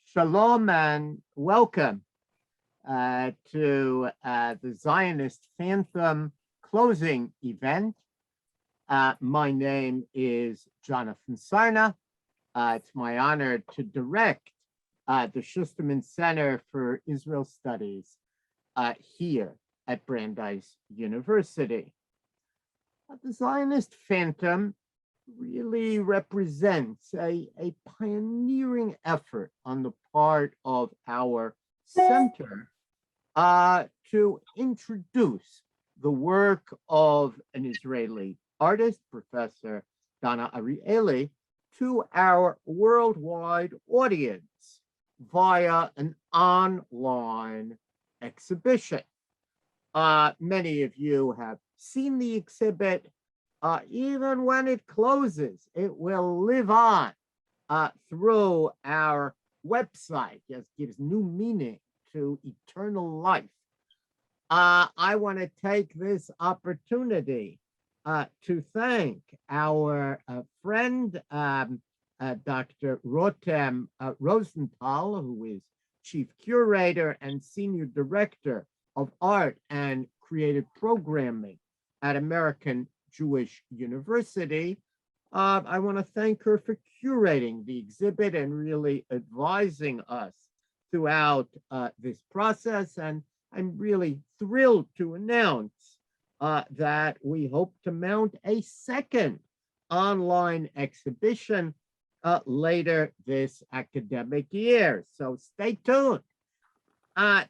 Shalom and welcome to the Zionist Phantom closing event. My name is Jonathan Sarna. It's my honor to direct the Schusterman Center for Israel Studies here at Brandeis University. The Zionist Phantom really represents a pioneering effort on the part of our center to introduce the work of an Israeli artist, Professor Dana Arieli, to our worldwide audience via an online exhibition. Many of you have seen the exhibit. Even when it closes, it will live on through our website. It gives new meaning to eternal life. I want to take this opportunity to thank our friend, Dr. Rotem Rozental, who is Chief Curator and Senior Director of Art and Creative Programming at American Jewish University. I want to thank her for curating the exhibit and really advising us throughout this process. And I'm really thrilled to announce that we hope to mount a second online exhibition later this academic year. So stay tuned.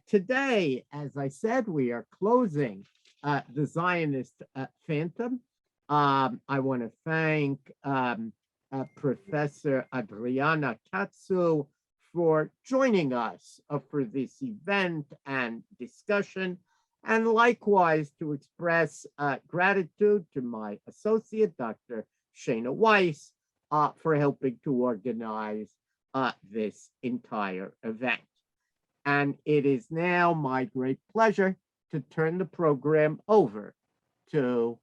Today, as I said, we are closing the Zionist Phantom. I want to thank Professor Adriana Katzew for joining us for this event and discussion, and likewise to express gratitude to my associate, Dr. Shayna Weiss, for helping to organize this entire event. And it is now my great pleasure to turn the program over to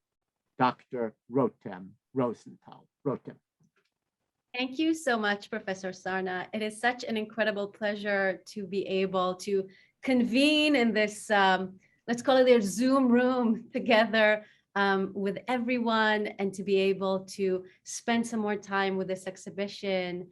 Dr. Rotem Rozental. Rotem. Thank you so much, Professor Sarna. It is such an incredible pleasure to be able to convene in this, let's call it their Zoom room together with everyone, and to be able to spend some more time with this exhibition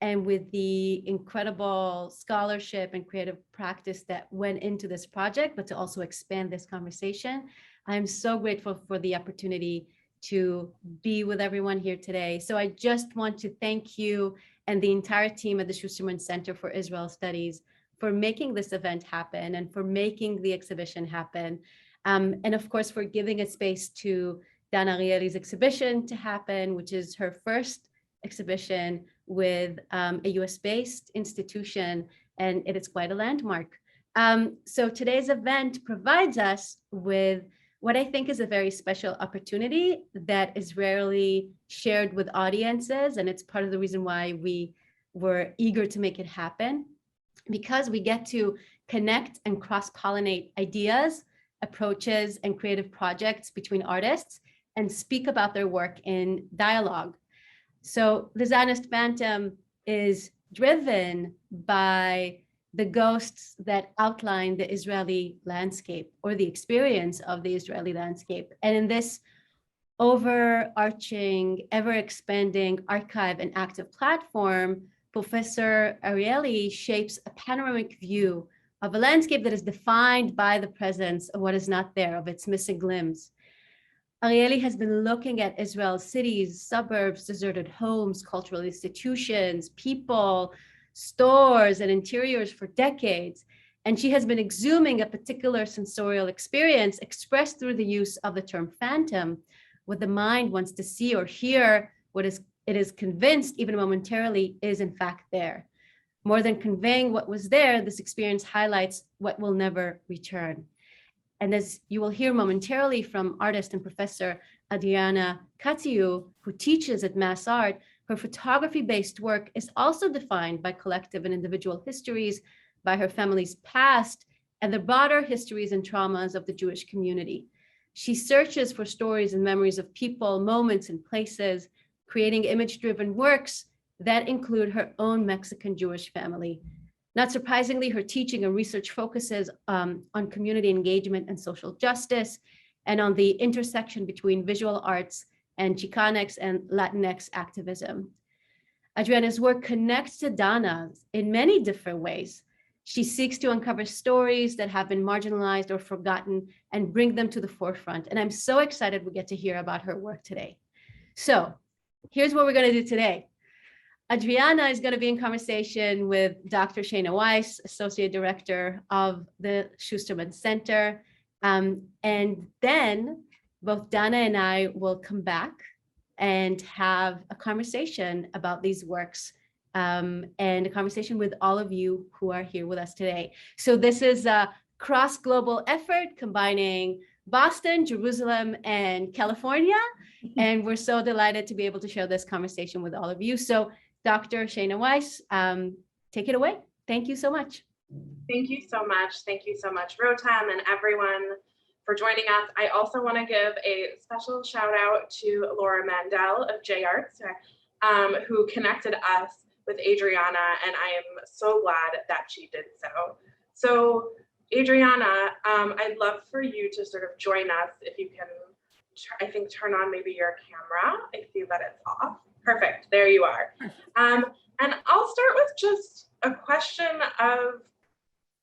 and with the incredible scholarship and creative practice that went into this project, but to also expand this conversation. I'm so grateful for the opportunity to be with everyone here today. So I just want to thank you and the entire team at the Schusterman Center for Israel Studies for making this event happen and for making the exhibition happen. And of course, for giving a space to Dana Arieli's exhibition to happen, which is her first exhibition with a US-based institution, and it is quite a landmark. So today's event provides us with what I think is a very special opportunity that is rarely shared with audiences, and it's part of the reason why we were eager to make it happen, because we get to connect and cross-pollinate ideas, approaches, and creative projects between artists and speak about their work in dialogue. So the Zionist Phantom is driven by the ghosts that outline the Israeli landscape or the experience of the Israeli landscape. And in this overarching, ever-expanding archive and active platform, Professor Arieli shapes a panoramic view of a landscape that is defined by the presence of what is not there, of its missing limbs. Arieli has been looking at Israel's cities, suburbs, deserted homes, cultural institutions, people, stores, and interiors for decades. And she has been exhuming a particular sensorial experience expressed through the use of the term phantom, what the mind wants to see or hear, what it is convinced, even momentarily, is in fact there. More than conveying what was there, this experience highlights what will never return. And as you will hear momentarily from artist and Professor Adriana Katzew, who teaches at Mass Art, her photography-based work is also defined by collective and individual histories, by her family's past, and the broader histories and traumas of the Jewish community. She searches for stories and memories of people, moments, and places, creating image-driven works that include her own Mexican Jewish family. Not surprisingly, her teaching and research focuses on community engagement and social justice, and on the intersection between visual arts and Chicanx and Latinx activism. Adriana's work connects to Dana's in many different ways. She seeks to uncover stories that have been marginalized or forgotten and bring them to the forefront. And I'm so excited we get to hear about her work today. So here's what we're going to do today. Adriana is going to be in conversation with Dr. Shayna Weiss, Associate Director of the Schusterman Center. And then both Dana and I will come back and have a conversation about these works, and a conversation with all of you who are here with us today. So this is a cross-global effort combining Boston, Jerusalem, and California. And we're so delighted to be able to share this conversation with all of you. So Dr. Shayna Weiss, take it away. Thank you so much. Thank you so much. Thank you so much, Rotem, and everyone for joining us. I also want to give a special shout out to Laura Mandel of J Arts, who connected us with Adriana, and I am so glad that she did so. So Adriana, I'd love for you to sort of join us if you can, I think, turn on maybe your camera. I see that it's off. Perfect, there you are. And I'll start with just a question of,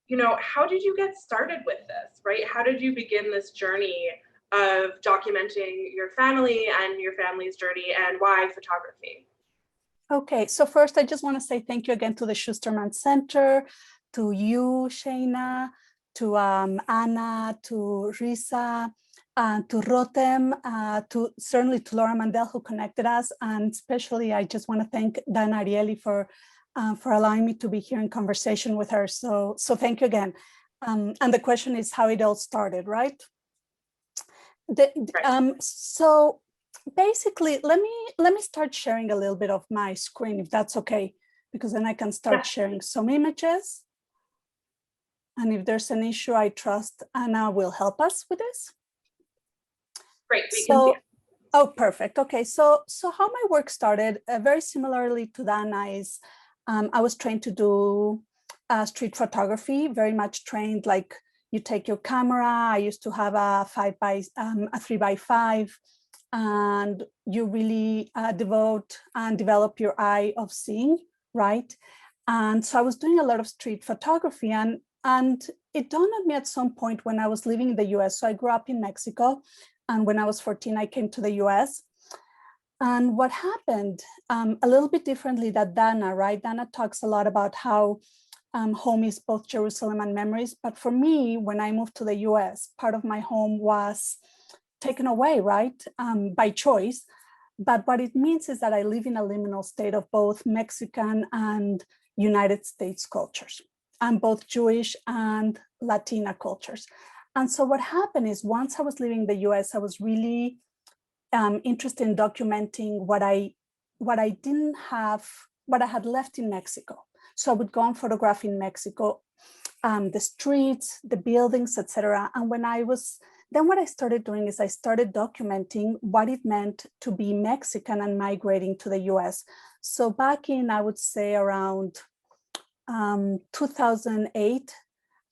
you know, how did you get started with this, right? How did you begin this journey of documenting your family and your family's journey, and why photography? Okay, so first I just want to say thank you again to the Schusterman Center, to you, Shayna, to Anna, to Risa, to Rotem, certainly to Laura Mandel, who connected us, and especially I just want to thank Dana Arieli for allowing me to be here in conversation with her. So thank you again. And the question is how it all started, right? So basically, let me start sharing a little bit of my screen, if that's okay, because then I can start sharing some images. And if there's an issue, I trust Anna will help us with this. Great, we can see it. Oh, perfect. Okay, so how my work started, very similarly to Dana, is I was trained to do street photography, very much trained, like you take your camera. I used to have a 3x5, and you really devote and develop your eye of seeing, right? And so I was doing a lot of street photography, and it dawned on me at some point when I was living in the US. So I grew up in Mexico, and when I was 14, I came to the US. And what happened, a little bit differently than Dana, right? Dana talks a lot about how home is both Jerusalem and memories. But for me, when I moved to the US, part of my home was taken away, right? By choice. But what it means is that I live in a liminal state of both Mexican and United States cultures, and both Jewish and Latina cultures. And so what happened is, once I was living in the US, I was really interested in documenting what I didn't have, what I had left in Mexico. So I would go and photograph in Mexico, the streets, the buildings, etc. And then what I started doing is I started documenting what it meant to be Mexican and migrating to the US. So back in, I would say around 2008,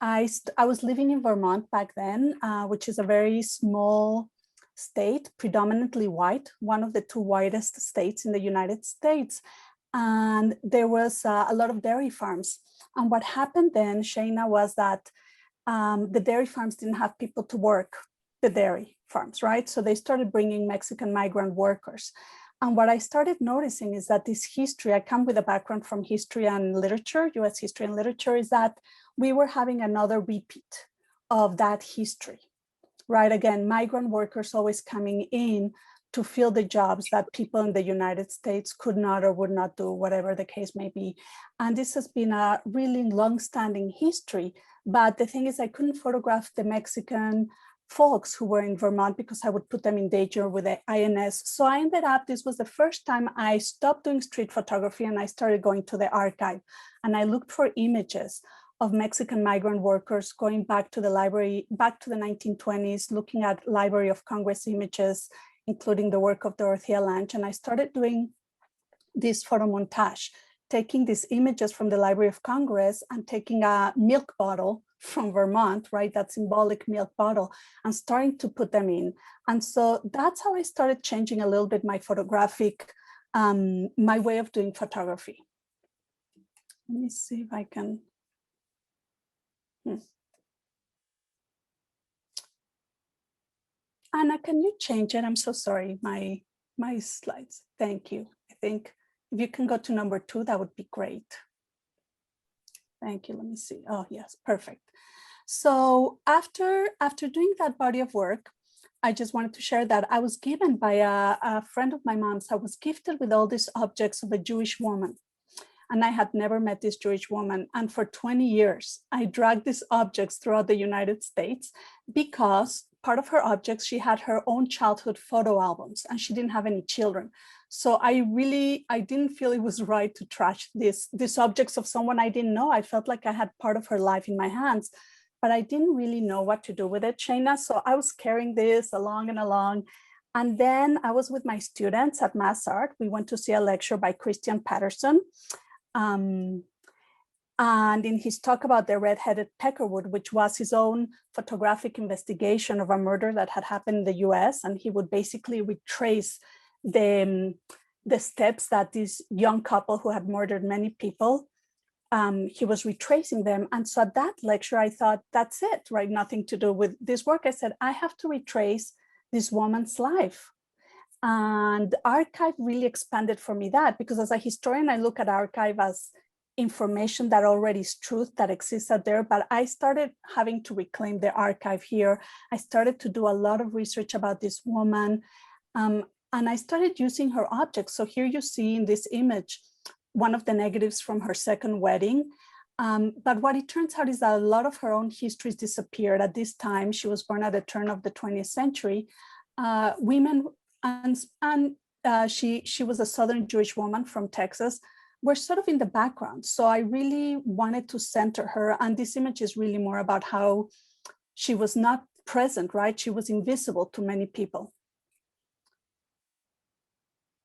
I was living in Vermont back then, which is a very small state, predominantly white, one of the two whitest states in the United States. And there was a lot of dairy farms. And what happened then, Shayna, was that the dairy farms didn't have people to work the dairy farms, right? So they started bringing Mexican migrant workers. And what I started noticing is that this history, I come with a background from history and literature, US history and literature, is that we were having another repeat of that history, right? Again, migrant workers always coming in to fill the jobs that people in the United States could not or would not do, whatever the case may be. And this has been a really long-standing history. But the thing is, I couldn't photograph the Mexican folks who were in Vermont because I would put them in danger with the INS. So I ended up, this was the first time I stopped doing street photography and I started going to the archive. And I looked for images of Mexican migrant workers going back to the library, back to the 1920s, looking at Library of Congress images, including the work of Dorothea Lange. And I started doing this photo montage, taking these images from the Library of Congress and taking a milk bottle from Vermont, right, that symbolic milk bottle, and starting to put them in. And so that's how I started changing a little bit my photographic, my way of doing photography. Let me see if I can. Anna, can you change it? I'm so sorry, my slides. Thank you. I think if you can go to number 2, that would be great. Thank you. Let me see. Oh, yes, perfect. So after doing that body of work, I just wanted to share that I was given by a friend of my mom's. I was gifted with all these objects of a Jewish woman. And I had never met this Jewish woman. And for 20 years, I dragged these objects throughout the United States because part of her objects, she had her own childhood photo albums and she didn't have any children. So I didn't feel it was right to trash these objects of someone I didn't know. I felt like I had part of her life in my hands, but I didn't really know what to do with it, Shayna. So I was carrying this along and along. And then I was with my students at Mass Art. We went to see a lecture by Christian Patterson. And in his talk about the red-headed peckerwood, which was his own photographic investigation of a murder that had happened in the US, and he would basically retrace the steps that this young couple who had murdered many people, he was retracing them. And so at that lecture, I thought, that's it, right? Nothing to do with this work. I said, I have to retrace this woman's life. And archive really expanded for me that, because as a historian, I look at archive as information that already is truth that exists out there, but I started having to reclaim the archive here. I started to do a lot of research about this woman, and I started using her objects. So here you see in this image, one of the negatives from her second wedding. But what it turns out is that a lot of her own histories disappeared at this time. She was born at the turn of the 20th century. Women, and she was a Southern Jewish woman from Texas, were sort of in the background. So I really wanted to center her. And this image is really more about how she was not present, right? She was invisible to many people.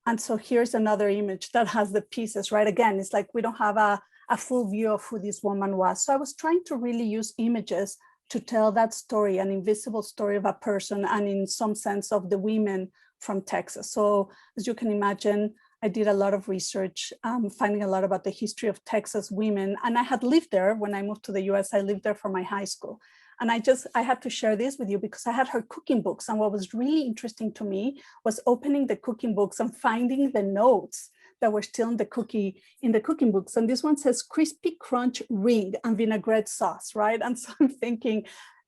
And so here's another image that has the pieces, right? Again, it's like we don't have a full view of who this woman was. So I was trying to really use images to tell that story, an invisible story of a person, and in some sense of the women from Texas. So as you can imagine, I did a lot of research, finding a lot about the history of Texas women. And I had lived there when I moved to the US. I lived there for my high school. And I had to share this with you because I had her cooking books. And what was really interesting to me was opening the cooking books and finding the notes that were still in the cooking books. And this one says crispy crunch ring and vinaigrette sauce, right? And so I'm thinking,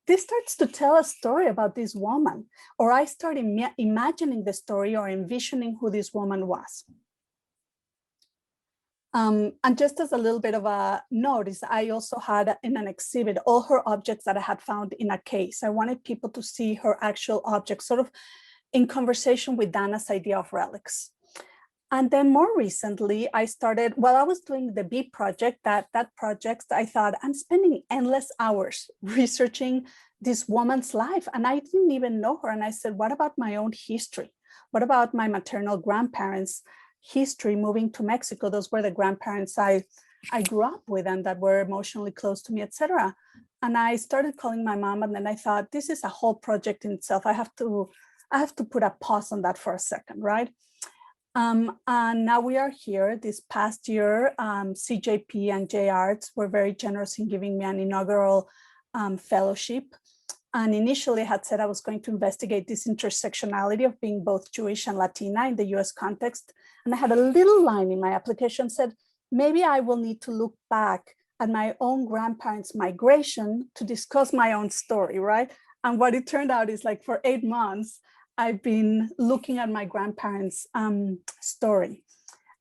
this starts to tell a story about this woman, or I started imagining the story or envisioning who this woman was. And just as a little bit of a notice, I also had in an exhibit all her objects that I had found in a case. I wanted people to see her actual objects, sort of in conversation with Dana's idea of relics. And then more recently, I started, while I was doing the B project, that project, I thought, I'm spending endless hours researching this woman's life, and I didn't even know her. And I said, what about my own history? What about my maternal grandparents' history moving to Mexico? Those were the grandparents I grew up with and that were emotionally close to me, etc. And I started calling my mom, and then I thought, this is a whole project in itself. I have to put a pause on that for a second, right? And now we are here. This past year, CJP and J Arts were very generous in giving me an inaugural fellowship. And initially I had said I was going to investigate this intersectionality of being both Jewish and Latina in the US context. And I had a little line in my application said, maybe I will need to look back at my own grandparents' migration to discuss my own story, right? And what it turned out is like for 8 months, I've been looking at my grandparents' story.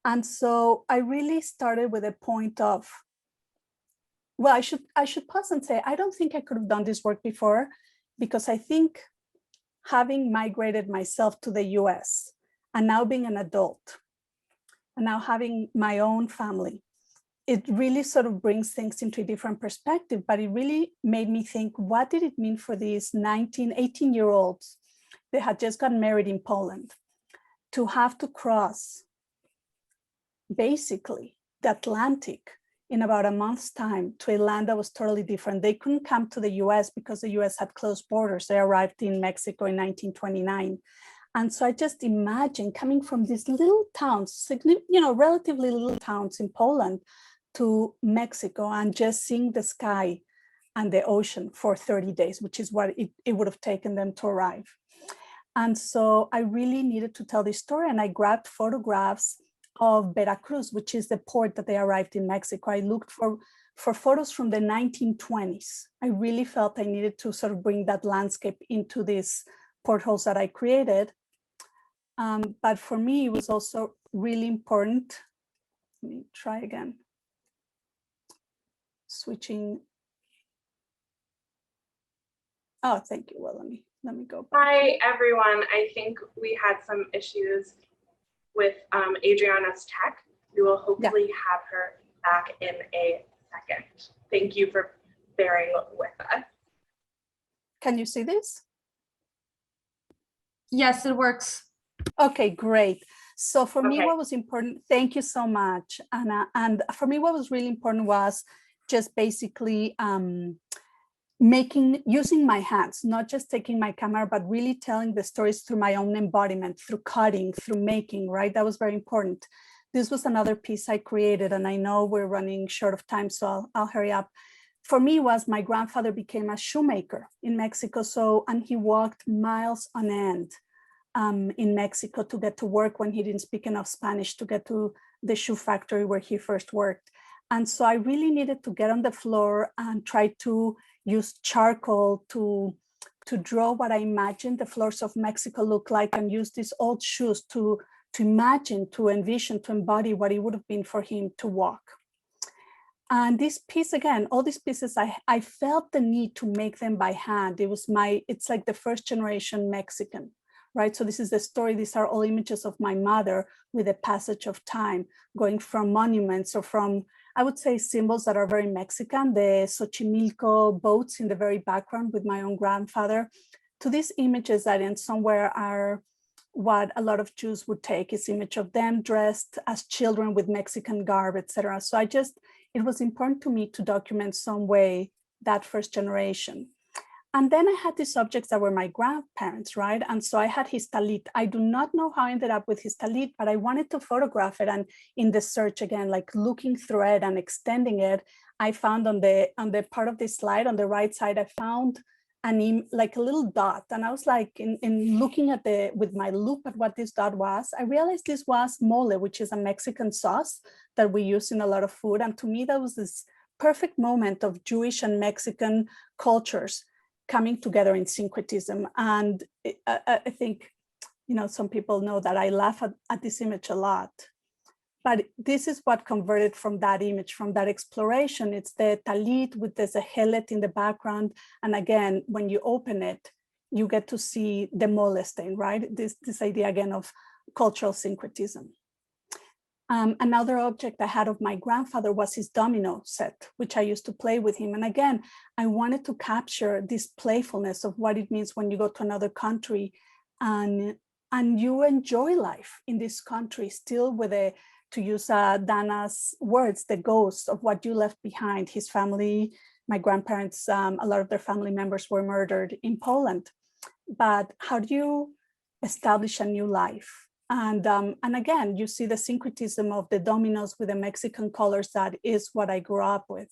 And so I really started with a point of, well, I should pause and say, I don't think I could have done this work before, because I think having migrated myself to the US and now being an adult and now having my own family, it really sort of brings things into a different perspective, but it really made me think, what did it mean for these 18-year-olds? They had just gotten married in Poland to have to cross basically the Atlantic in about a month's time to a land that was totally different. They couldn't come to the US because the US had closed borders. They arrived in Mexico in 1929. And so I just imagine coming from these little towns, relatively little towns in Poland to Mexico and just seeing the sky and the ocean for 30 days, which is what it would have taken them to arrive. And so I really needed to tell this story, and I grabbed photographs of Veracruz, which is the port that they arrived in Mexico. I looked for photos from the 1920s. I really felt I needed to sort of bring that landscape into these portholes that I created. But for me, it was also really important. Let me try again. Switching. Oh, thank you. Well, let me go back. Hi, everyone. I think we had some issues with Adriana's tech. We will hopefully have her back in a second. Thank you for bearing with us. Can you see this? Yes, it works. Okay, great. So for me, Okay. what was important, thank you so much, Anna. And for me, what was really important was just basically using my hands, not just taking my camera, but really telling the stories through my own embodiment, through cutting, through making, right? That was very important. This was another piece I created, and I know we're running short of time, so I'll hurry up. For me was my grandfather became a shoemaker in Mexico, and he walked miles on end in Mexico to get to work when he didn't speak enough Spanish to get to the shoe factory where he first worked. And so I really needed to get on the floor and try to use charcoal to draw what I imagined the floors of Mexico look like, and use these old shoes to imagine, to envision, to embody what it would have been for him to walk. And this piece, again, all these pieces, I felt the need to make them by hand. It's like the first generation Mexican, right? So this is the story. These are all images of my mother with the passage of time, going from monuments or from, I would say, symbols that are very Mexican, the Xochimilco boats in the very background with my own grandfather, to these images that in somewhere are what a lot of Jews would take, is image of them dressed as children with Mexican garb, etc. So it was important to me to document some way that first generation. And then I had these objects that were my grandparents, right? And so I had his talit. I do not know how I ended up with his talit, but I wanted to photograph it. And in the search, again, like looking through it and extending it, I found on the part of this slide on the right side, I found like a little dot. And I was like, in looking at with my loop at what this dot was, I realized this was mole, which is a Mexican sauce that we use in a lot of food. And to me, that was this perfect moment of Jewish and Mexican cultures coming together in syncretism. And I think, some people know that I laugh at this image a lot, but this is what converted from that image, from that exploration. It's the talit with the zehelet in the background. And again, when you open it, you get to see the mole stain, right? This idea again of cultural syncretism. Another object I had of my grandfather was his domino set, which I used to play with him. And again, I wanted to capture this playfulness of what it means when you go to another country and you enjoy life in this country, still with to use Dana's words, the ghost of what you left behind. His family, my grandparents, a lot of their family members were murdered in Poland. But how do you establish a new life? And again, you see the syncretism of the dominoes with the Mexican colors. That is what I grew up with.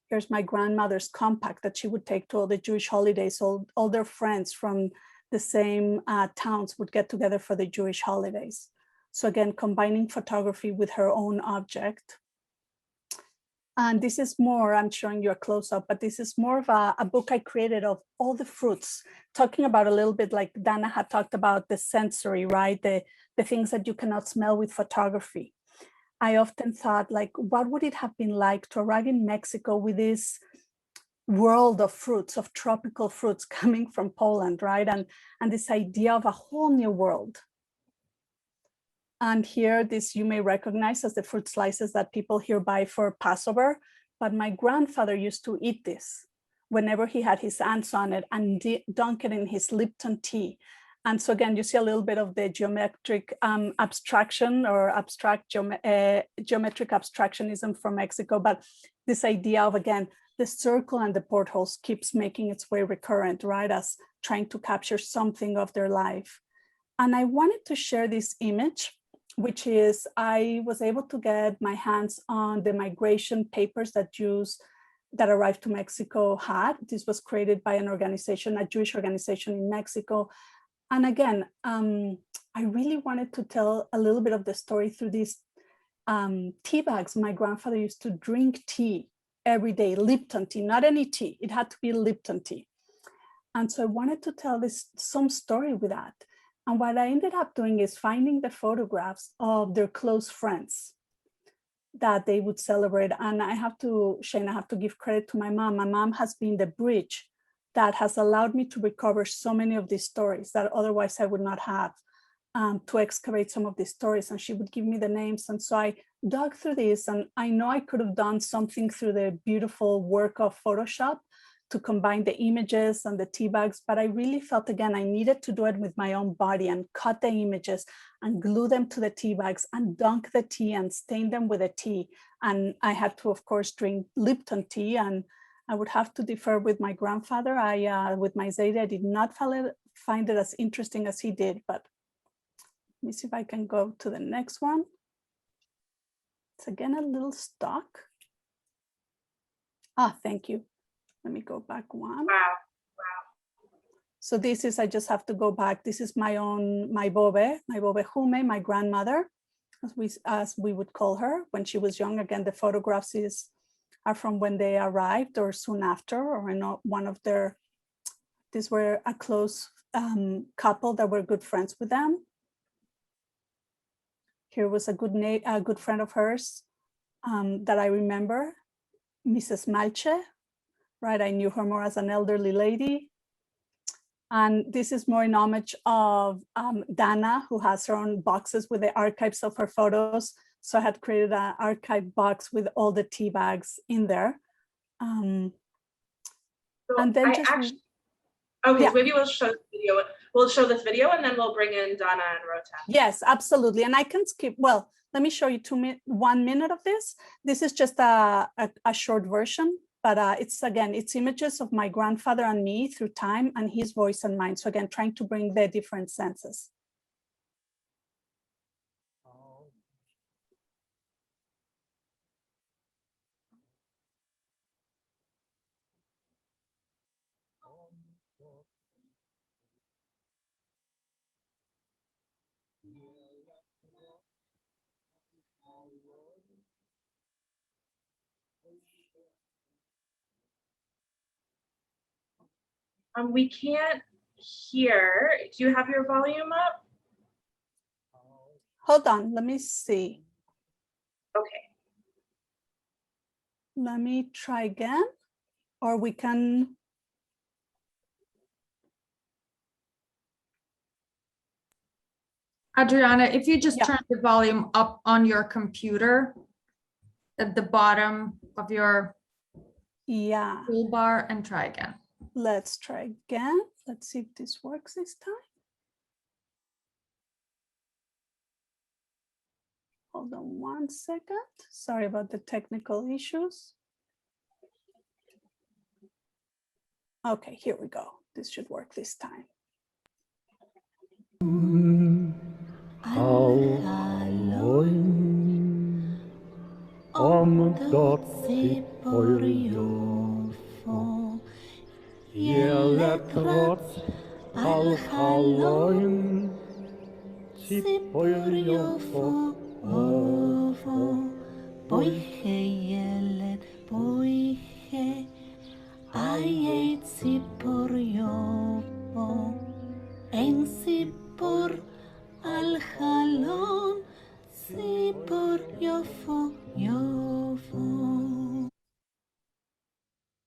Here's my grandmother's compact that she would take to all the Jewish holidays. All their friends from the same towns would get together for the Jewish holidays. So again, combining photography with her own object. And this is more, I'm showing you a close-up, but this is more of a book I created of all the fruits, talking about a little bit like Dana had talked about the sensory, right? The things that you cannot smell with photography. I often thought, like, what would it have been like to arrive in Mexico with this world of fruits, of tropical fruits coming from Poland, right? And this idea of a whole new world. And here, this you may recognize as the fruit slices that people here buy for Passover. But my grandfather used to eat this whenever he had his hands on it and dunk it in his Lipton tea. And so again, you see a little bit of the geometric abstraction or geometric abstractionism from Mexico, but this idea of, again, the circle and the portholes keeps making its way recurrent, right, as trying to capture something of their life. And I wanted to share this image, which is, I was able to get my hands on the migration papers that arrived to Mexico had. This was created by an organization, a Jewish organization in Mexico. And again, I really wanted to tell a little bit of the story through these tea bags. My grandfather used to drink tea every day, Lipton tea, not any tea. It had to be Lipton tea. And so I wanted to tell some story with that. And what I ended up doing is finding the photographs of their close friends that they would celebrate. And I have to, Shayna, I have to give credit to my mom. My mom has been the bridge that has allowed me to recover so many of these stories that otherwise I would not have, to excavate some of these stories. And she would give me the names. And so I dug through this, and I know I could have done something through the beautiful work of Photoshop to combine the images and the tea bags, but I really felt, again, I needed to do it with my own body and cut the images and glue them to the tea bags and dunk the tea and stain them with a tea. And I had to, of course, drink Lipton tea, and I would have to defer with my grandfather. With my Zayda, I did not find it as interesting as he did, but let me see if I can go to the next one. It's again a little stuck. Thank you. Let me go back one. Wow. So this is, I just have to go back. This is my Bobe Hume, my grandmother, as we would call her when she was young. Again, the photographs are from when they arrived or soon after, or one of their, these were a close couple that were good friends with them. Here was a good friend of hers that I remember, Mrs. Malche, right? I knew her more as an elderly lady. And this is more in homage of Dana, who has her own boxes with the archives of her photos. So I had created an archive box with all the tea bags in there. And then okay, so maybe we'll show the video. We'll show this video and then we'll bring in Dana and Rotem. Yes, absolutely. And I can skip, well, let me show you 1 minute of this. This is just a short version, but it's images of my grandfather and me through time, and his voice and mine. So again, trying to bring the different senses. We can't hear. Do you have your volume up? Hold on, let me see. Okay. Let me try again, or we can. Adriana, if you just turn the volume up on your computer at the bottom of your toolbar and try again. Let's try again. Let's see if this works this time. Hold on 1 second. Sorry about the technical issues. Okay, here we go. This should work this time.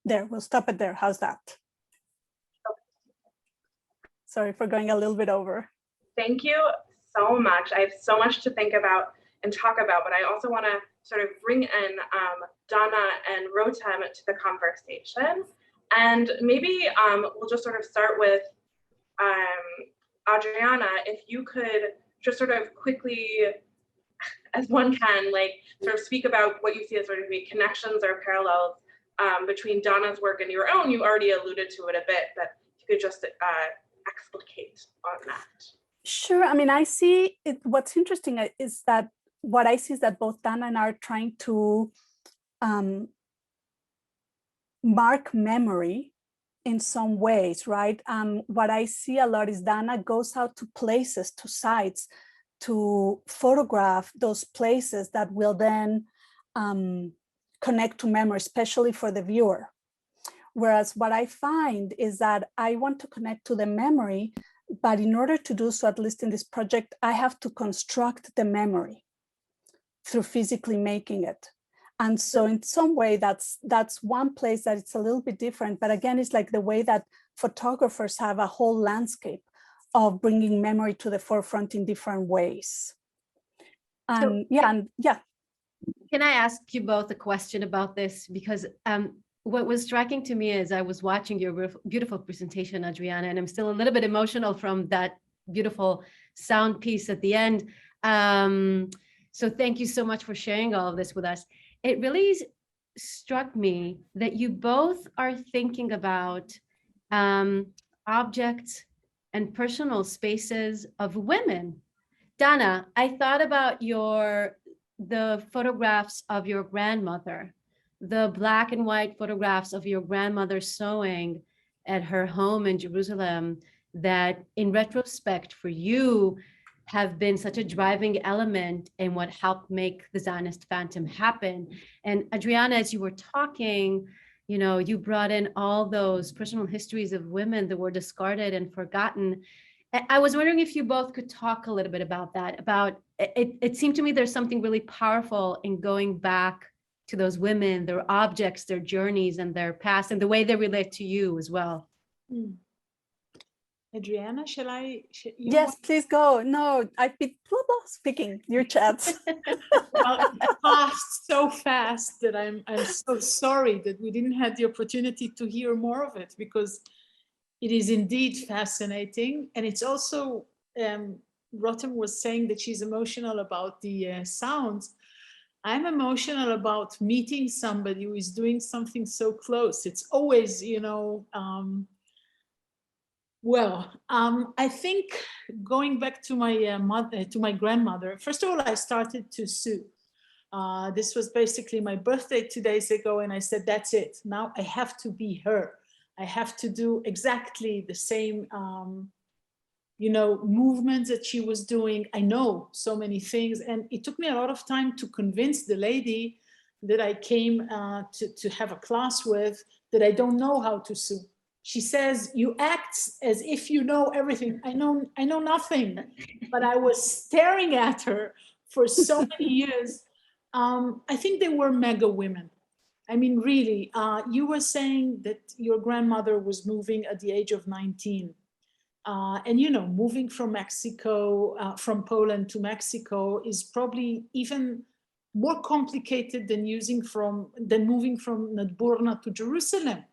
There, we'll stop it there. How's that? Sorry for going a little bit over. Thank you so much. I have so much to think about and talk about, but I also want to sort of bring in Dana and Rotem to the conversation. And maybe we'll just sort of start with Adriana, if you could just sort of quickly, as one can, like sort of speak about what you see as sort of the connections or parallels between Dana's work and your own. You already alluded to it a bit, but you could just explicate on that. Sure. I mean, I see it. What's interesting is that what I see is that both Dana and I are trying to mark memory in some ways, right? What I see a lot is Dana goes out to places, to sites, to photograph those places that will then connect to memory, especially for the viewer. Whereas what I find is that I want to connect to the memory, but in order to do so, at least in this project, I have to construct the memory through physically making it. And so in some way, that's one place that it's a little bit different. But again, it's like the way that photographers have a whole landscape of bringing memory to the forefront in different ways. And yeah. Can I ask you both a question about this? Because what was striking to me as I was watching your beautiful presentation, Adriana, and I'm still a little bit emotional from that beautiful sound piece at the end. So thank you so much for sharing all of this with us. It really struck me that you both are thinking about objects and personal spaces of women. Dana, I thought about the photographs of your grandmother, the black and white photographs of your grandmother sewing at her home in Jerusalem, that in retrospect for you have been such a driving element in what helped make the Zionist Phantom happen. And Adriana, as you were talking, you brought in all those personal histories of women that were discarded and forgotten. I was wondering if you both could talk a little bit about that, it seemed to me there's something really powerful in going back to those women, their objects, their journeys and their past and the way they relate to you as well. Adriana, shall I? Yes, please go. No, I've been speaking your chats. Well, it passed so fast that I'm so sorry that we didn't have the opportunity to hear more of it, because it is indeed fascinating. And it's also, Rotem was saying that she's emotional about the sounds. I'm emotional about meeting somebody who is doing something so close. It's always, I think going back to my grandmother, first of all, I started to sew. This was basically my birthday 2 days ago, and I said, that's it. Now I have to be her. I have to do exactly the same, movements that she was doing. I know so many things, and it took me a lot of time to convince the lady that I came to have a class with that I don't know how to sew. She says, you act as if you know everything. I know nothing, but I was staring at her for so many years. I think they were mega women. I mean, really, you were saying that your grandmother was moving at the age of 19. And, moving from Mexico, from Poland to Mexico is probably even more complicated than moving from Nadburna to Jerusalem.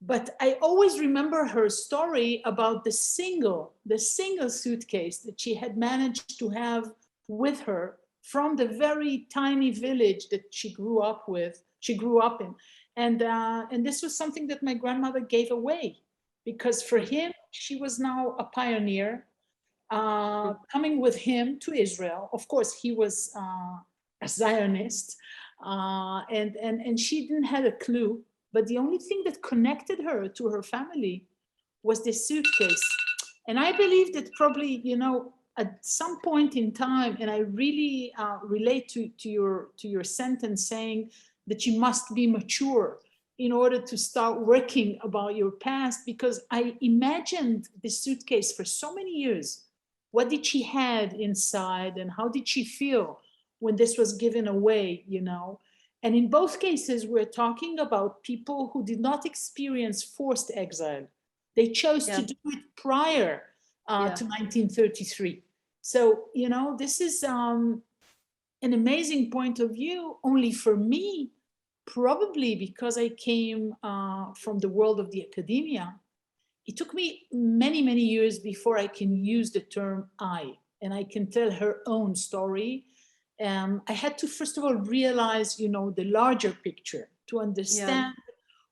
But I always remember her story about the single suitcase that she had managed to have with her from the very tiny village that she grew up in. And this was something that my grandmother gave away, because for him, she was now a pioneer, coming with him to Israel. Of course, he was a Zionist, and she didn't have a clue. But the only thing that connected her to her family was this suitcase. And I believe that probably, at some point in time, and I really relate to your sentence saying that you must be mature in order to start working about your past, because I imagined this suitcase for so many years. What did she have inside, and how did she feel when this was given away, And in both cases, we're talking about people who did not experience forced exile. They chose to do it prior to 1933. So, this is an amazing point of view, only for me, probably because I came from the world of the academia. it took me many, many years before I can use the term I, and I can tell her own story. I had to, first of all, realize, you know, the larger picture to understand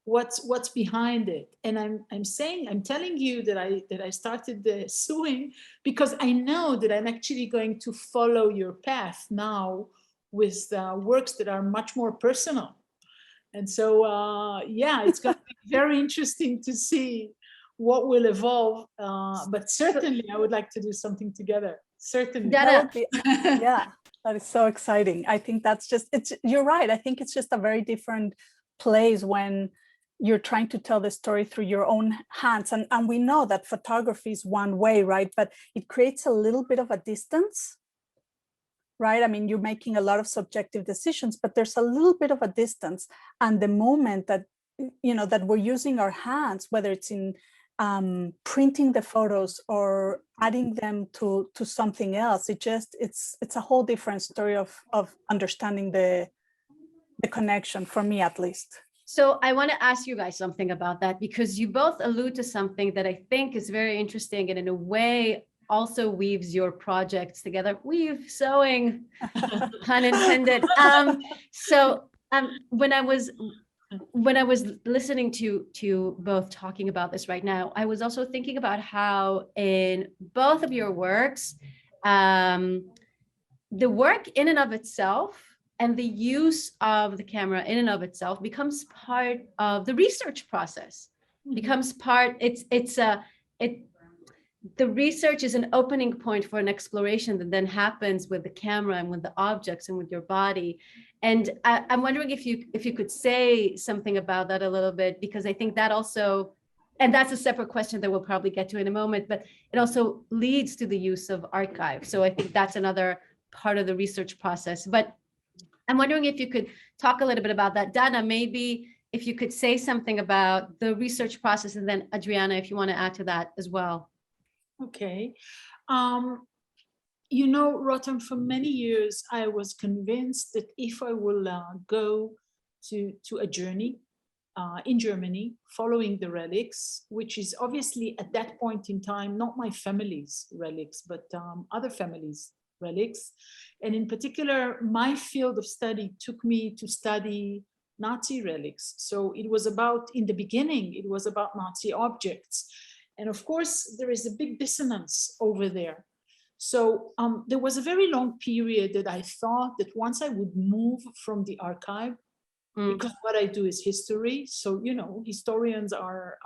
what's behind it. And I'm telling you that I started suing because I know that I'm actually going to follow your path now with works that are much more personal. And so, yeah, it's going to be very interesting to see what will evolve. But certainly, I would like to do something together. Certainly. Dana. That would be, yeah, that is so exciting. I think that's just, you're right. I think it's just a very different place when you're trying to tell the story through your own hands. And we know that photography is one way, right? But it creates a little bit of a distance, right? I mean, you're making a lot of subjective decisions, but there's a little bit of a distance. And the moment that, you know, that we're using our hands, whether it's in printing the photos or adding them to something else, it's a whole different story of understanding the connection, for me at least. So I want to ask you guys something about that, because you both allude to something that I think is very interesting and in a way also weaves your projects together. Sewing, pun intended. When I was listening to both talking about this right now, I was also thinking about how in both of your works, the work in and of itself and the use of the camera in and of itself becomes part of the research process. Becomes part. The research is an opening point for an exploration that then happens with the camera and with the objects and with your body. And I'm wondering if you could say something about that a little bit, because I think that also, and that's a separate question that we'll probably get to in a moment, but it also leads to the use of archives. So I think that's another part of the research process. But I'm wondering if you could talk a little bit about that. Dana, maybe if you could say something about the research process, and then Adriana, if you want to add to that as well. Okay. You know, Rotem, for many years, I was convinced that if I will go to a journey in Germany, following the relics, which is obviously at that point in time, not my family's relics, but other families' relics. And in particular, my field of study took me to study Nazi relics. So it was about, in the beginning, it was about Nazi objects. And of course, there is a big dissonance over there. So there was a very long period that I thought that once I would move from the archive, because what I do is history. So, you know, historians are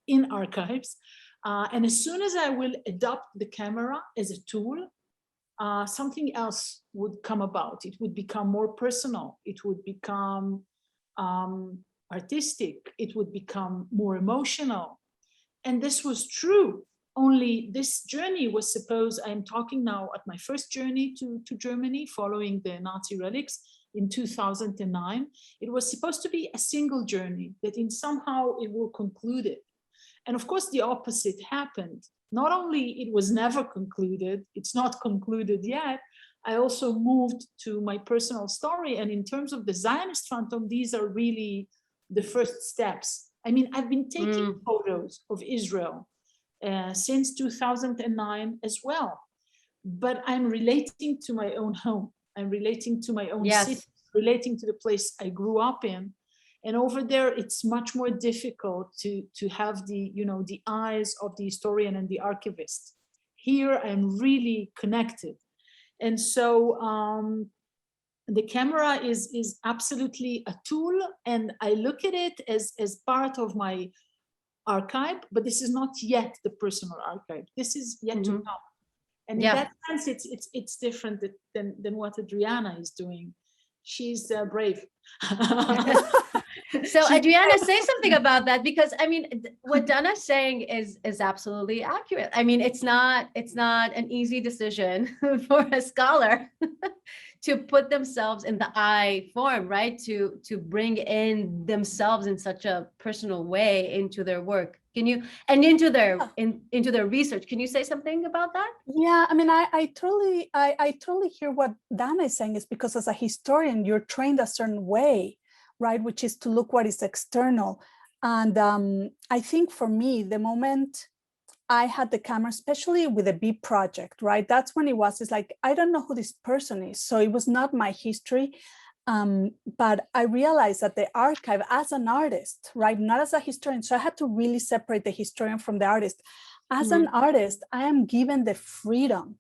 in archives. And as soon as I will adopt the camera as a tool, something else would come about. It would become more personal. It would become artistic. It would become more emotional. And this was true. Only this journey was supposed, I'm talking now at my first journey to Germany following the Nazi relics in 2009. It was supposed to be a single journey that in somehow it will conclude it. And of course, the opposite happened. Not only it was never concluded, it's not concluded yet, I also moved to my personal story. And in terms of the Zionist Phantom, these are really the first steps. I mean, I've been taking photos of Israel since 2009 as well, but I'm relating to my own home. I'm relating to my own city, relating to the place I grew up in. And over there, it's much more difficult to have the, you know, the eyes of the historian and the archivist. Here, I'm really connected. And so the camera is absolutely a tool, and I look at it as part of my archive, but this is not yet the personal archive. This is yet to come. And in that sense, it's different than what Adriana is doing. She's brave. So Adriana, say something about that, because I mean, what Dana's saying is absolutely accurate. I mean, it's not an easy decision for a scholar to put themselves in the I form, right? To bring in themselves in such a personal way into their work. Can you, and into their research? Can you say something about that? Yeah, I mean, I totally hear what Dana is saying. Is because as a historian, you're trained a certain way, right? Which is to look what is external. And I think for me, the moment I had the camera, especially with a B project, right? That's when it's like, I don't know who this person is. So it was not my history. But I realized that the archive as an artist, right? Not as a historian. So I had to really separate the historian from the artist. As an artist, I am given the freedom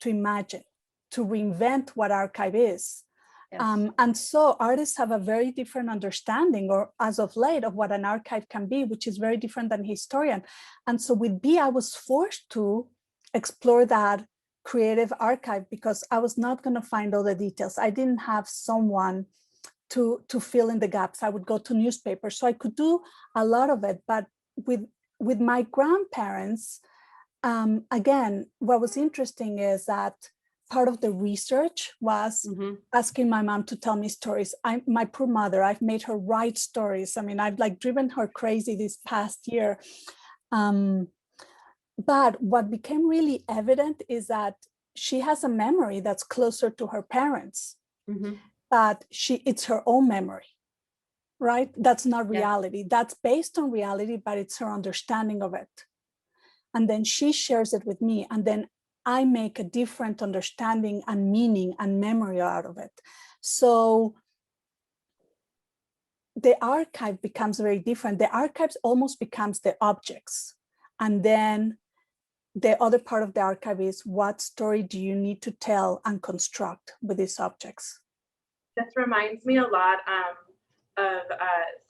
to imagine, to reinvent what archive is. Yes. And so artists have a very different understanding, or as of late, of what an archive can be, which is very different than historian. And so with B, I was forced to explore that creative archive because I was not going to find all the details. I didn't have someone to fill in the gaps. I would go to newspapers, so I could do a lot of it. But with my grandparents, again, what was interesting is that part of the research was asking my mom to tell me stories. My poor mother, I've made her write stories. I mean, I've like driven her crazy this past year. But what became really evident is that she has a memory that's closer to her parents, but it's her own memory, right? That's not reality. Yeah. That's based on reality, but it's her understanding of it. And then she shares it with me, and then I make a different understanding and meaning and memory out of it. So the archive becomes very different. The archives almost becomes the objects. And then the other part of the archive is, what story do you need to tell and construct with these objects? This reminds me a lot of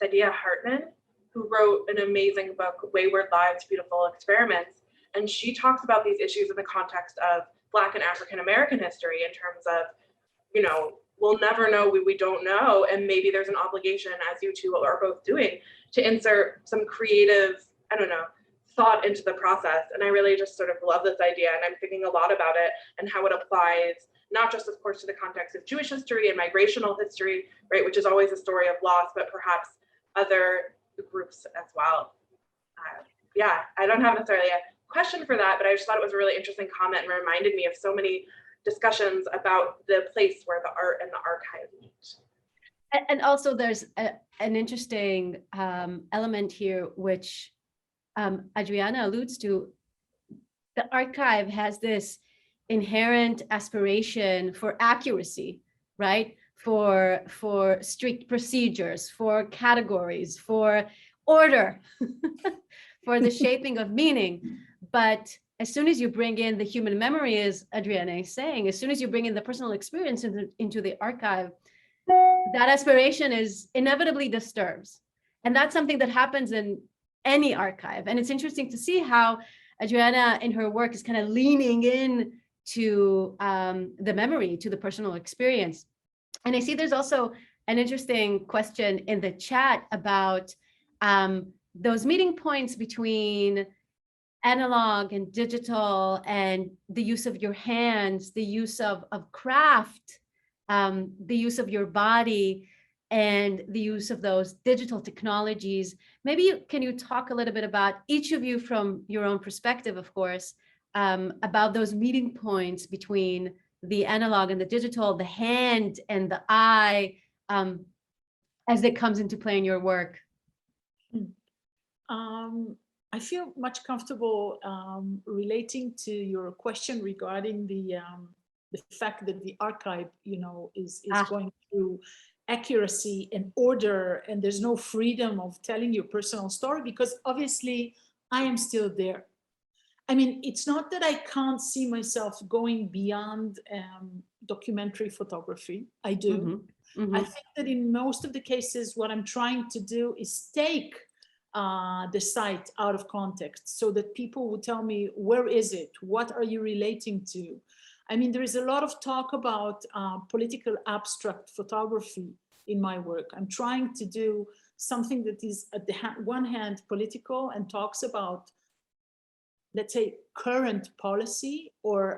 Saidiya Hartman, who wrote an amazing book, Wayward Lives, Beautiful Experiments. And she talks about these issues in the context of Black and African American history, in terms of, you know, we'll never know what we don't know. And maybe there's an obligation, as you two are both doing, to insert some creative, I don't know, thought into the process. And I really just sort of love this idea. And I'm thinking a lot about it and how it applies, not just, of course, to the context of Jewish history and migrational history, right, which is always a story of loss, but perhaps other groups as well. Yeah, I don't have necessarily a question for that, but I just thought it was a really interesting comment and reminded me of so many discussions about the place where the art and the archive meet. And also there's an interesting element here, which Adriana alludes to. The archive has this inherent aspiration for accuracy, right? For strict procedures, for categories, for order, for the shaping of meaning. But as soon as you bring in the human memory, as Adriana is saying, as soon as you bring in the personal experience into the archive, that aspiration is inevitably disturbed. And that's something that happens in any archive. And it's interesting to see how Adriana in her work is kind of leaning in to the memory, to the personal experience. And I see there's also an interesting question in the chat about those meeting points between analog and digital, and the use of your hands, the use of craft, the use of your body, and the use of those digital technologies. Maybe can you talk a little bit about, each of you from your own perspective, of course, about those meeting points between the analog and the digital, the hand and the eye, as it comes into play in your work? I feel much comfortable relating to your question regarding the fact that the archive, you know, is going through accuracy and order, and there's no freedom of telling your personal story, because obviously I am still there. I mean, it's not that I can't see myself going beyond documentary photography. I do. I think that in most of the cases, what I'm trying to do is take the site out of context, so that people will tell me, where is it? What are you relating to? I mean, there is a lot of talk about political abstract photography in my work. I'm trying to do something that is at the one hand political and talks about, let's say, current policy or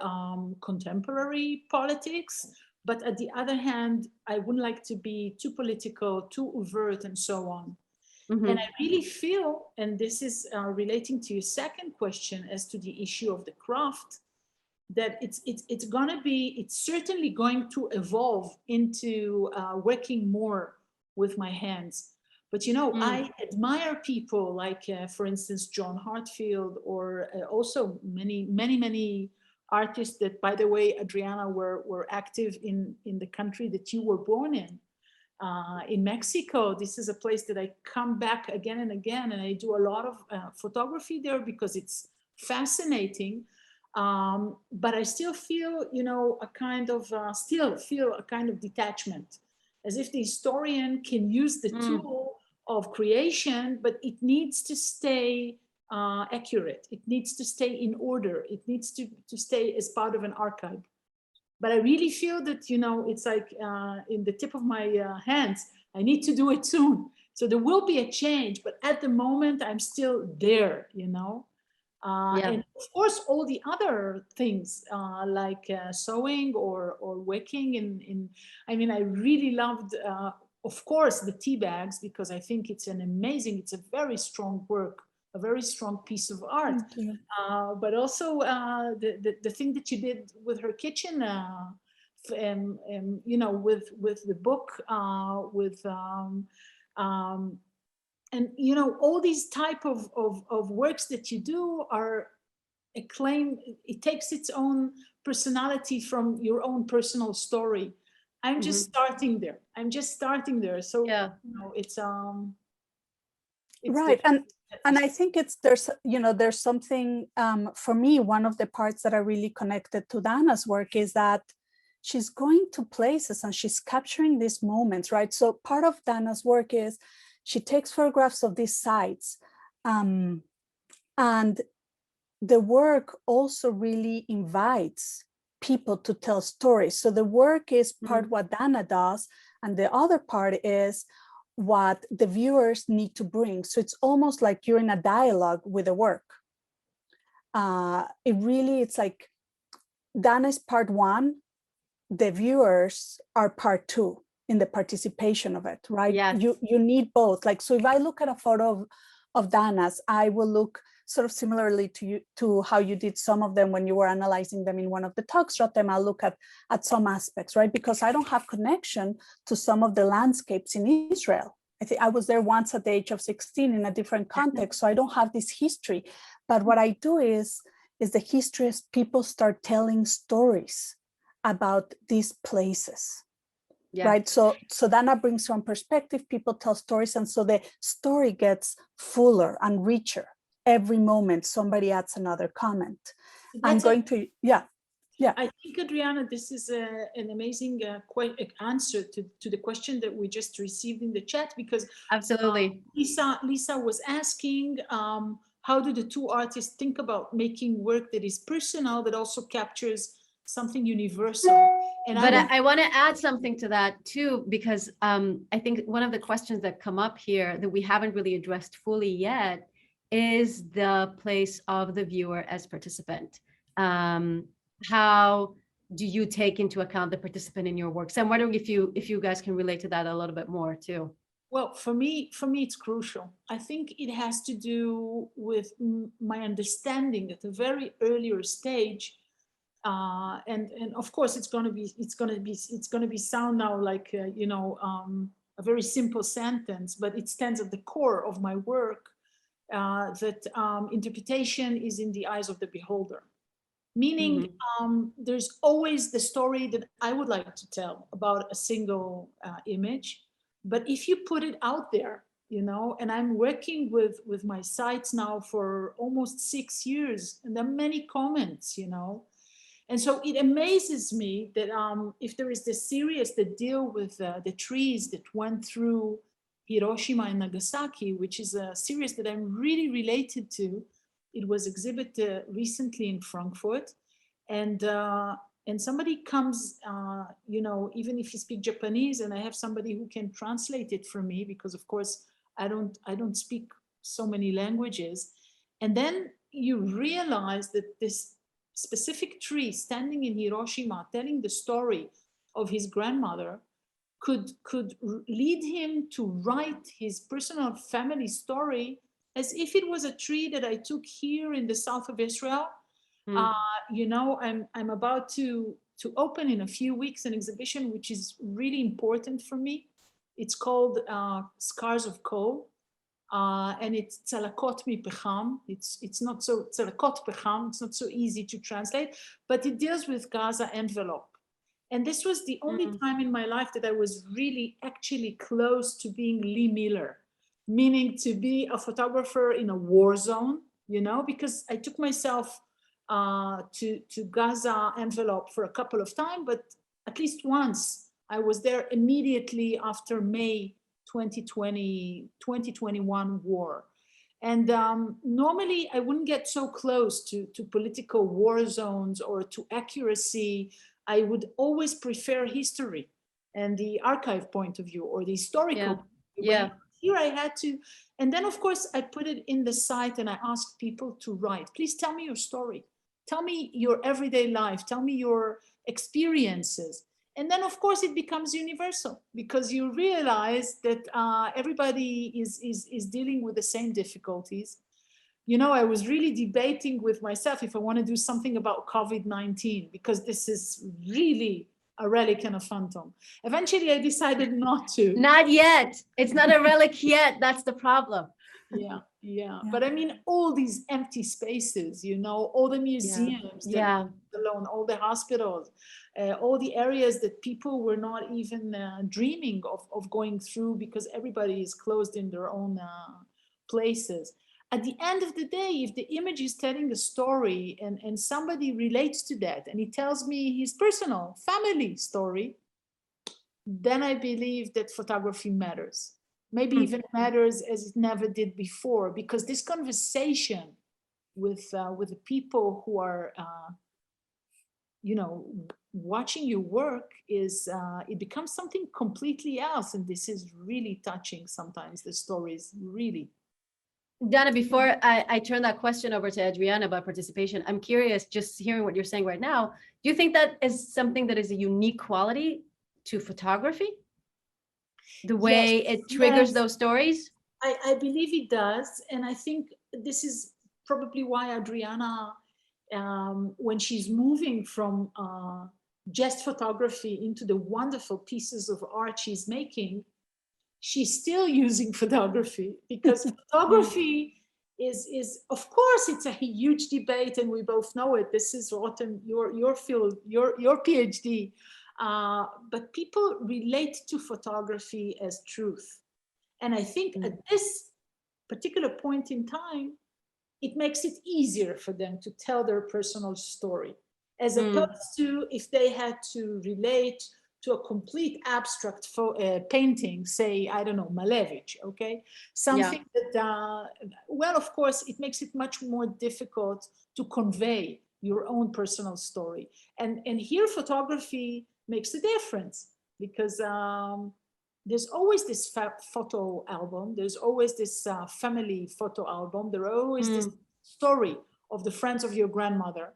contemporary politics. But at the other hand, I wouldn't like to be too political, too overt, and so on. And I really feel, and this is relating to your second question as to the issue of the craft, that it's certainly going to evolve into working more with my hands. But I admire people like, for instance, John Hartfield, or also many artists that, by the way, Adriana, were active in the country that you were born in Mexico. This is a place that I come back again and again, and I do a lot of photography there because it's fascinating. But I still feel, a kind of detachment, as if the historian can use the tool of creation, but it needs to stay accurate. It needs to stay in order. It needs to stay as part of an archive. But I really feel that, it's like in the tip of my hands, I need to do it soon. So there will be a change, but at the moment, I'm still there, And of course, all the other things like sewing or wicking. I really loved, of course, the tea bags, because I think it's it's a very strong work, a very strong piece of art. But also the thing that you did with her kitchen, with the book, and all these type of works that you do are a claim. It takes its own personality from your own personal story. I'm just starting there. So it's right. And I think there's something for me, one of the parts that are really connected to Dana's work is that she's going to places and she's capturing these moments, right? So part of Dana's work is she takes photographs of these sites, and the work also really invites people to tell stories. So the work is part what Dana does, and the other part is what the viewers need to bring. So it's almost like you're in a dialogue with the work. It's like Dana is part one, the viewers are part two in the participation of it, right? Yes. You need both. Like, so if I look at a photo of Dana's, I will look sort of similarly to how you did some of them when you were analyzing them in one of the talks, Rotem. I'll look at some aspects, right? Because I don't have connection to some of the landscapes in Israel. I think I was there once at the age of 16 in a different context, so I don't have this history. But what I do is the history as people start telling stories about these places. Yeah. Right. So Dana brings one perspective, people tell stories, and so the story gets fuller and richer. Every moment somebody adds another comment. I'm going to, yeah. I think, Adriana, this is an amazing answer to the question that we just received in the chat, because absolutely, Lisa was asking, how do the two artists think about making work that is personal but also captures something universal? But I want to add something to that too, because I think one of the questions that come up here that we haven't really addressed fully yet is the place of the viewer as participant. How do you take into account the participant in your work? So I'm wondering if you guys can relate to that a little bit more too. Well, for me, it's crucial. I think it has to do with my understanding at a very earlier stage. And of course, it's going to be sound now like a very simple sentence, but it stands at the core of my work, that interpretation is in the eyes of the beholder. Meaning, there's always the story that I would like to tell about a single image, but if you put it out there, and I'm working with my sites now for almost 6 years, and there are many comments, and so it amazes me that if there is this series that deal with the trees that went through Hiroshima and Nagasaki, which is a series that I'm really related to. It was exhibited recently in Frankfurt, and somebody comes, even if you speak Japanese, and I have somebody who can translate it for me, because of course I don't speak so many languages, and then you realize that this specific tree standing in Hiroshima, telling the story of his grandmother, could lead him to write his personal family story as if it was a tree that I took here in the south of Israel. I'm about to open in a few weeks an exhibition which is really important for me, It's called Scars of Coal. And it's Tzalakot Mipecham. It's not so Tzalakot Pecham. It's not so easy to translate, but it deals with Gaza envelope. And this was the only time in my life that I was really actually close to being Lee Miller, meaning to be a photographer in a war zone, you know, because I took myself to Gaza envelope for a couple of times, but at least once I was there immediately after May 2021 war. And normally I wouldn't get so close to political war zones or to accuracy. I would always prefer history and the archive point of view or the historical. Yeah. Here I had to, and then of course I put it in the site and I asked people to write. Please tell me your story. Tell me your everyday life. Tell me your experiences. And then of course it becomes universal because you realize that everybody is dealing with the same difficulties. You know, I was really debating with myself if I want to do something about COVID-19 because this is really a relic and a phantom. Eventually I decided not to. Not yet. It's not a relic yet. That's the problem. Yeah. But I mean, all these empty spaces, you know, all the museums, alone, all the hospitals, all the areas that people were not even dreaming of going through because everybody is closed in their own places. At the end of the day, if the image is telling a story and somebody relates to that and he tells me his personal family story, then I believe that photography matters. Maybe even matters as it never did before, because this conversation with the people who are, you know, watching your work is, it becomes something completely else. And this is really touching sometimes, the stories, really. Dana, before I turn that question over to Adriana about participation, I'm curious, just hearing what you're saying right now, do you think that is something that is a unique quality to photography? The way it triggers those stories? I believe it does. And I think this is probably why Adriana, when she's moving from just photography into the wonderful pieces of art she's making, she's still using photography because photography is of course it's a huge debate and we both know it. This is Rotem, your field, your PhD, but people relate to photography as truth. And I think at this particular point in time, it makes it easier for them to tell their personal story, as opposed to if they had to relate to a complete abstract painting, say, I don't know, Malevich, okay? Something that, well, of course, it makes it much more difficult to convey your own personal story. And here photography makes a difference because there's always this photo album, there's always this family photo album, there's always this story of the friends of your grandmother.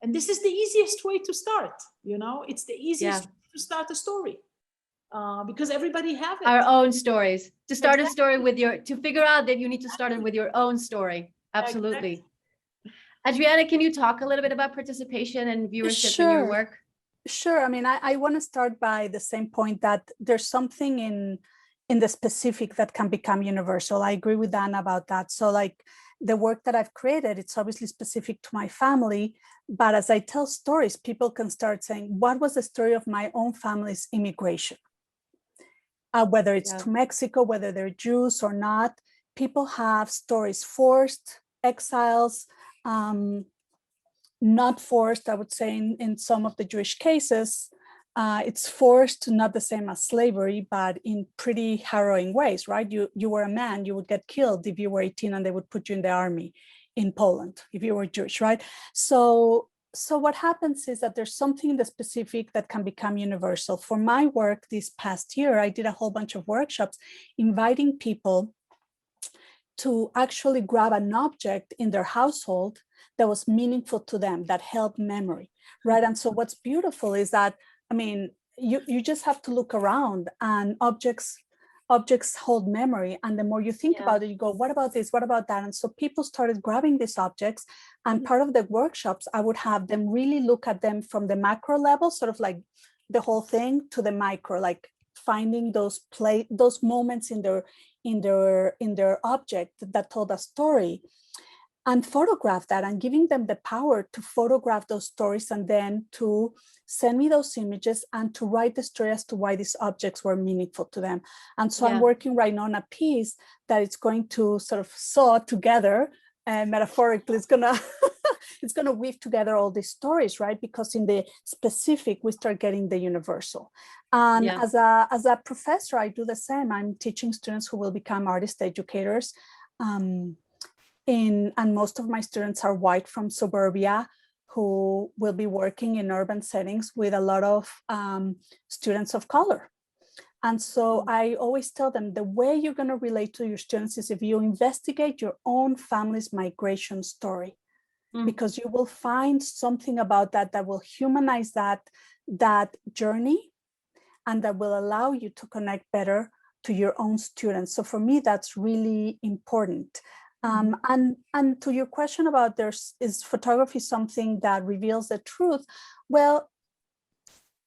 And this is the easiest way to start, you know? It's the easiest way to start a story because everybody have it. Our own stories. To start a story with to figure out that you need to start it with your own story. Absolutely. Adriana, can you talk a little bit about participation and viewership in your work? Sure. I mean, I want to start by the same point that there's something in the specific that can become universal. I agree with Dana about that. So like the work that I've created, it's obviously specific to my family, but as I tell stories, people can start saying, what was the story of my own family's immigration? Whether it's to Mexico, whether they're Jews or not, people have stories, forced exiles, not forced, I would say in some of the Jewish cases, it's forced, not the same as slavery, but in pretty harrowing ways, right? You were a man, you would get killed if you were 18 and they would put you in the army in Poland if you were Jewish, right? So what happens is that there's something in the specific that can become universal. For my work this past year, I did a whole bunch of workshops inviting people to actually grab an object in their household that was meaningful to them, that held memory, right? And so what's beautiful is that, I mean, you just have to look around and objects hold memory. And the more you think about it, you go, what about this? What about that? And so people started grabbing these objects, and part of the workshops, I would have them really look at them from the macro level, sort of like the whole thing, to the micro, like finding those moments in their object that told a story, and photograph that, and giving them the power to photograph those stories, and then to send me those images and to write the story as to why these objects were meaningful to them. And so I'm working right now on a piece that it's going to sort of sew together, and metaphorically it's gonna it's gonna weave together all these stories, right? Because in the specific, we start getting the universal. And as a professor, I do the same. I'm teaching students who will become artist educators. And most of my students are white from suburbia who will be working in urban settings with a lot of students of color. And so I always tell them the way you're going to relate to your students is if you investigate your own family's migration story, because you will find something about that that will humanize that journey, and that will allow you to connect better to your own students. So for me, that's really important. And to your question about is photography something that reveals the truth? Well,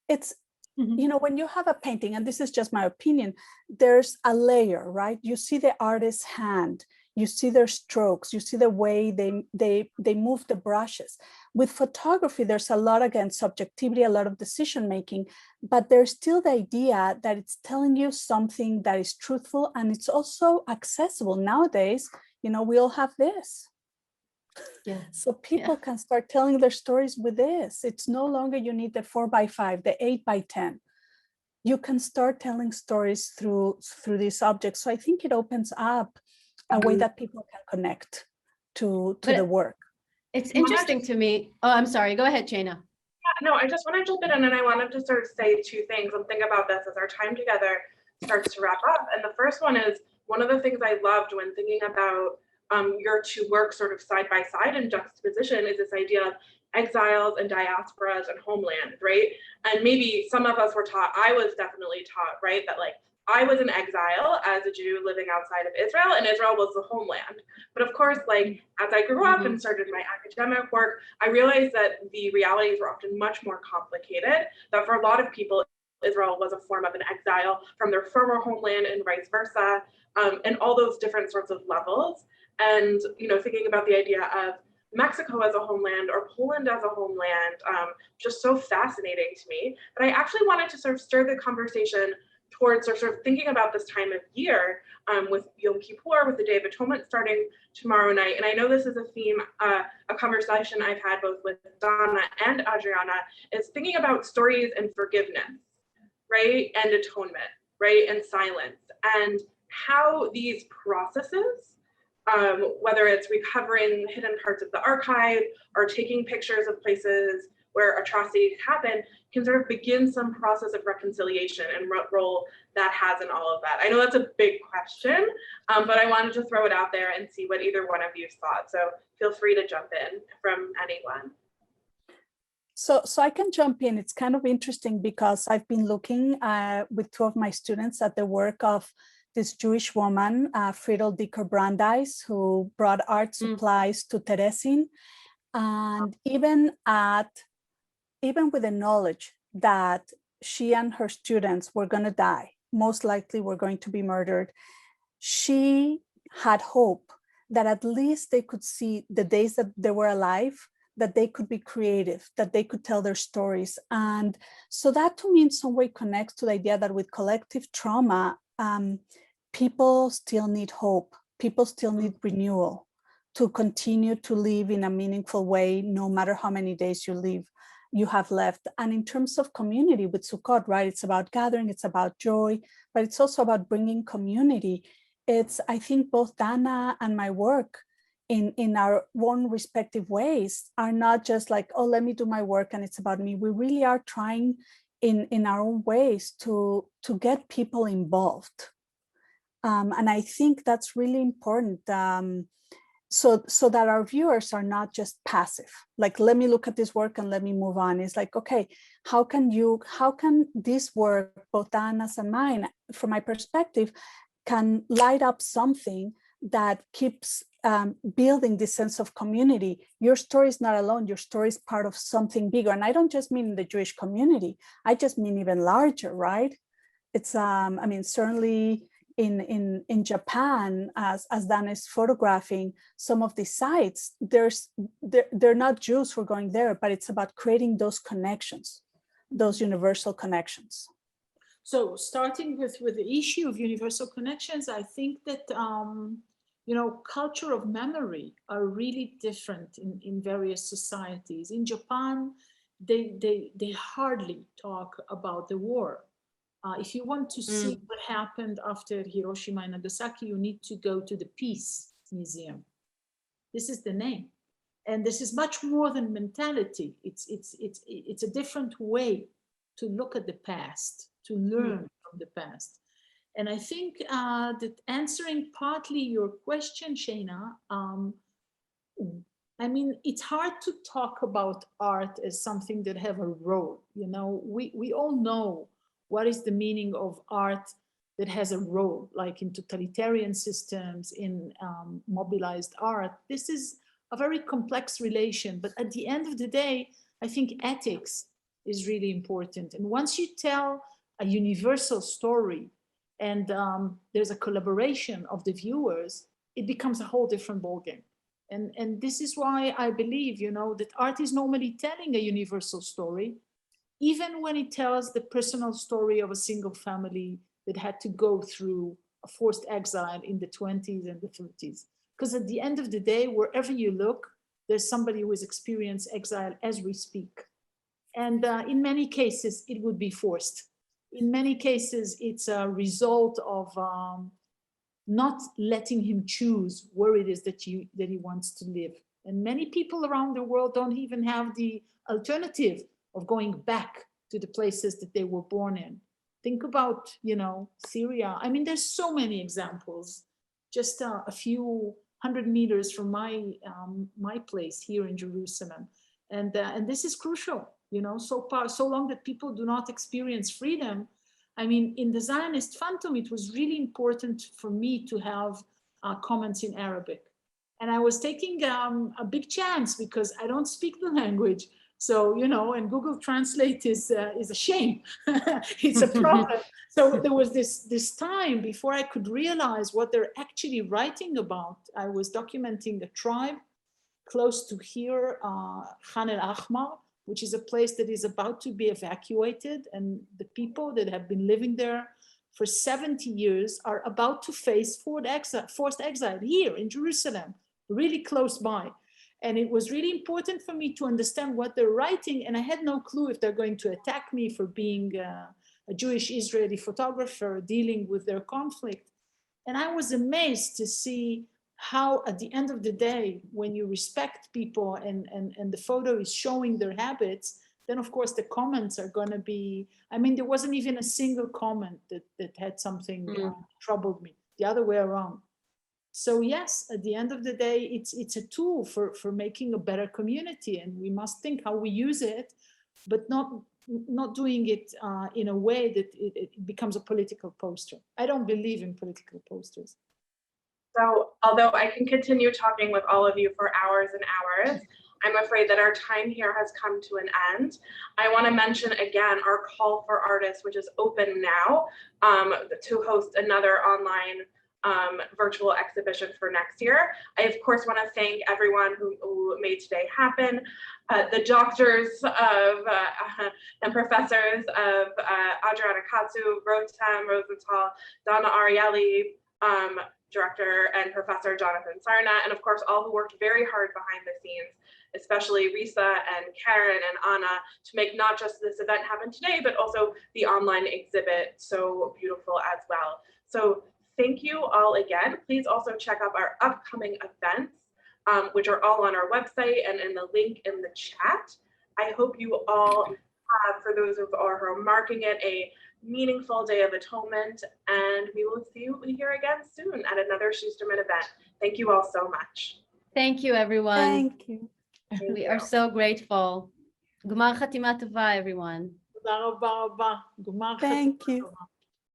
it's, you know, when you have a painting, and this is just my opinion, there's a layer, right? You see the artist's hand, you see their strokes, you see the way they move the brushes. With photography, there's a lot, again, subjectivity, a lot of decision making, but there's still the idea that it's telling you something that is truthful, and it's also accessible. Nowadays, you know, we all have this. So people can start telling their stories with this. It's no longer you need the 4x5, the 8x10. You can start telling stories through these objects. So I think it opens up a way that people can connect to the work. It's interesting to me. Oh, I'm sorry. Go ahead, Shayna. No, I just want to jump in, and I wanted to sort of say two things and think about this as our time together starts to wrap up. And the first one is, one of the things I loved when thinking about your two works sort of side by side in juxtaposition is this idea of exiles and diasporas and homeland, right? And maybe some of us were taught, I was definitely taught, right, that like I was in exile as a Jew living outside of Israel, and Israel was the homeland. But of course, like as I grew up and started my academic work, I realized that the realities were often much more complicated, that for a lot of people, Israel was a form of an exile from their former homeland and vice versa, and all those different sorts of levels. And, you know, thinking about the idea of Mexico as a homeland or Poland as a homeland, just so fascinating to me. But I actually wanted to sort of stir the conversation towards sort of thinking about this time of year with Yom Kippur, with the Day of Atonement starting tomorrow night. And I know this is a theme, a conversation I've had both with Dana and Adriana, is thinking about stories and forgiveness, right? And atonement, right? And silence, and how these processes, whether it's recovering hidden parts of the archive or taking pictures of places where atrocities happen, can sort of begin some process of reconciliation, and what role that has in all of that. I know that's a big question, but I wanted to throw it out there and see what either one of you thought. So feel free to jump in from anyone. So I can jump in. It's kind of interesting because I've been looking with two of my students at the work of this Jewish woman, Friedel Dicker Brandeis, who brought art supplies to Terezin. And even with the knowledge that she and her students were going to die, most likely were going to be murdered, she had hope that at least they could see the days that they were alive, that they could be creative, that they could tell their stories. And so that to me in some way connects to the idea that with collective trauma, people still need hope. People still need renewal to continue to live in a meaningful way, no matter how many days you have left. And in terms of community with Sukkot, right, it's about gathering, it's about joy, but it's also about bringing community. It's, I think both Dana and my work in our own respective ways are not just like, oh, let me do my work and it's about me. We really are trying in our own ways to get people involved. And I think that's really important. So that our viewers are not just passive, like, let me look at this work and let me move on. It's like, okay, how can this work, both Dana's and mine, from my perspective, can light up something that keeps building this sense of community. Your story is not alone. Your story is part of something bigger. And I don't just mean the Jewish community. I just mean even larger, right? I mean, certainly in Japan, as Dana is photographing some of these sites, they're not Jews who are going there, but it's about creating those connections, those universal connections. So starting with the issue of universal connections, I think that, you know, culture of memory are really different in various societies. In Japan, they hardly talk about the war. If you want to see what happened after Hiroshima and Nagasaki, you need to go to the Peace Museum. This is the name. And this is much more than mentality. It's a different way to look at the past, to learn from the past. And I think that answering partly your question, Shayna, I mean, it's hard to talk about art as something that have a role. You know, we all know what is the meaning of art that has a role, like in totalitarian systems, in mobilized art. This is a very complex relation, but at the end of the day, I think ethics is really important. And once you tell a universal story and there's a collaboration of the viewers, it becomes a whole different ballgame. And this is why I believe, you know, that art is normally telling a universal story, even when it tells the personal story of a single family that had to go through a forced exile in the 20s and the 30s. Because at the end of the day, wherever you look, there's somebody who has experienced exile as we speak. And in many cases, it would be forced. In many cases, it's a result of not letting him choose where it is that he wants to live. And many people around the world don't even have the alternative of going back to the places that they were born in. Think about, you know, Syria. I mean, there's so many examples. Just a few 100 meters from my place here in Jerusalem, and this is crucial. You know, so long that people do not experience freedom. I mean, in the Zionist Phantom, it was really important for me to have comments in Arabic, and I was taking a big chance because I don't speak the language. So, you know, and Google Translate is a shame. It's a problem. So there was this time before I could realize what they're actually writing about. I was documenting a tribe close to here, Khan el-Ahmar, which is a place that is about to be evacuated. And the people that have been living there for 70 years are about to face forced exile here in Jerusalem, really close by. And it was really important for me to understand what they're writing. And I had no clue if they're going to attack me for being a Jewish Israeli photographer dealing with their conflict. And I was amazed to see how at the end of the day, when you respect people and the photo is showing their habits, then of course the comments are going to be, I mean, there wasn't even a single comment that had something troubled me, the other way around. So yes, at the end of the day, it's a tool for making a better community, and we must think how we use it, but not doing it in a way that it becomes a political poster. I don't believe in political posters. So although I can continue talking with all of you for hours and hours, I'm afraid that our time here has come to an end. I want to mention again our call for artists, which is open now to host another online virtual exhibition for next year. I of course want to thank everyone who made today happen, the doctors of and professors of Adriana Katzew, Rotem Rozental, Dana Arieli, Director and Professor Jonathan Sarna, and of course all who worked very hard behind the scenes, especially Risa and Karen and Anna, to make not just this event happen today, but also the online exhibit so beautiful as well. So thank you all again. Please also check out our upcoming events, which are all on our website and in the link in the chat. I hope you all have, for those who are marking it, a meaningful Day of Atonement, and we will see you here again soon at another Schusterman event. Thank you all so much. Thank you, everyone. Thank you. We are so grateful. Gmar Chatima Tova, everyone. Thank you.